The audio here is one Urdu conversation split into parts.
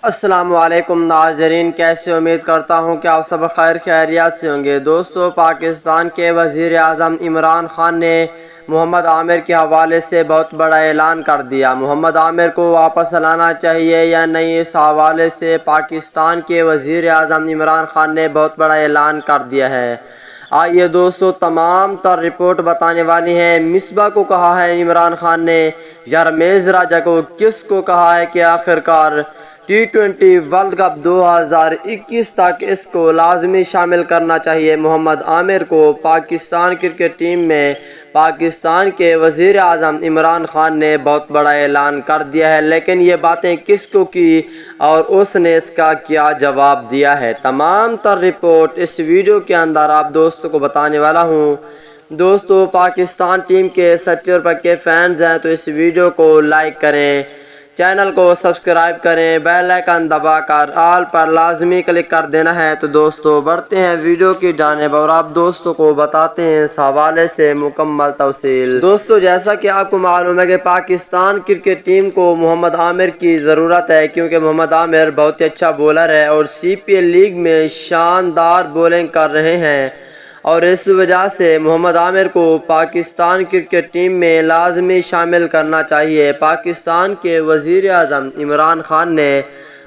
السلام علیکم ناظرین، کیسے؟ امید کرتا ہوں کہ آپ سب خیر خیریات سے ہوں گے۔ دوستو، پاکستان کے وزیر اعظم عمران خان نے محمد عامر کے حوالے سے بہت بڑا اعلان کر دیا۔ محمد عامر کو واپس لانا چاہیے یا نہیں، اس حوالے سے پاکستان کے وزیر اعظم عمران خان نے بہت بڑا اعلان کر دیا ہے۔ آئیے دوستو، تمام تر رپورٹ بتانے والی ہیں۔ مصباح کو کہا ہے عمران خان نے، یا رمیز راجہ کو، کس کو کہا ہے کہ آخرکار T20 ورلڈ کپ 2021 تک اس کو لازمی شامل کرنا چاہیے۔ محمد عامر کو پاکستان کرکٹ ٹیم میں پاکستان کے وزیر اعظم عمران خان نے بہت بڑا اعلان کر دیا ہے، لیکن یہ باتیں کس کو کی اور اس نے اس کا کیا جواب دیا ہے، تمام تر رپورٹ اس ویڈیو کے اندر آپ دوستوں کو بتانے والا ہوں۔ دوستو، پاکستان ٹیم کے سچے اور پکے فینز ہیں تو اس ویڈیو کو لائک کریں، چینل کو سبسکرائب کریں، بیل آئیکن دبا کر آل پر لازمی کلک کر دینا ہے۔ تو دوستو، بڑھتے ہیں ویڈیو کی جانب اور آپ دوستوں کو بتاتے ہیں اس حوالے سے مکمل تفصیل۔ دوستو، جیسا کہ آپ کو معلوم ہے کہ پاکستان کرکٹ ٹیم کو محمد عامر کی ضرورت ہے، کیونکہ محمد عامر بہت ہی اچھا بولر ہے اور CPL لیگ میں شاندار بولنگ کر رہے ہیں، اور اس وجہ سے محمد عامر کو پاکستان کرکٹ ٹیم میں لازمی شامل کرنا چاہیے۔ پاکستان کے وزیر اعظم عمران خان نے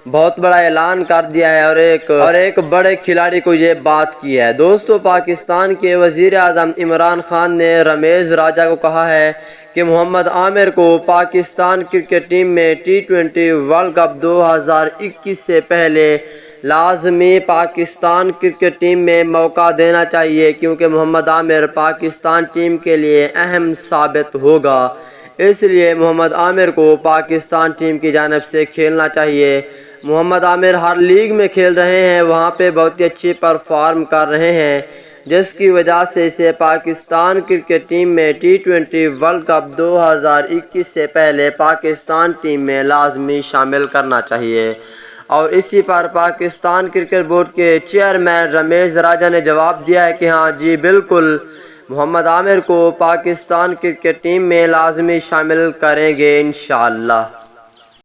بہت بڑا اعلان کر دیا ہے اور ایک بڑے کھلاڑی کو یہ بات کی ہے۔ دوستو، پاکستان کے وزیر اعظم عمران خان نے رمیز راجہ کو کہا ہے کہ محمد عامر کو پاکستان کرکٹ ٹیم میں T20 ورلڈ کپ 2021 سے پہلے لازمی پاکستان کرکٹ ٹیم میں موقع دینا چاہیے، کیونکہ محمد عامر پاکستان ٹیم کے لیے اہم ثابت ہوگا۔ اس لیے محمد عامر کو پاکستان ٹیم کی جانب سے کھیلنا چاہیے۔ محمد عامر ہر لیگ میں کھیل رہے ہیں، وہاں پہ بہت ہی اچھی پرفارم کر رہے ہیں، جس کی وجہ سے اسے پاکستان کرکٹ ٹیم میں T20 ورلڈ کپ 2021 سے پہلے پاکستان ٹیم میں لازمی شامل کرنا چاہیے۔ اور اسی پر پاکستان کرکٹ بورڈ کے چیئرمین رمیز راجہ نے جواب دیا ہے کہ ہاں جی بالکل، محمد عامر کو پاکستان کرکٹ ٹیم میں لازمی شامل کریں گے انشاءاللہ۔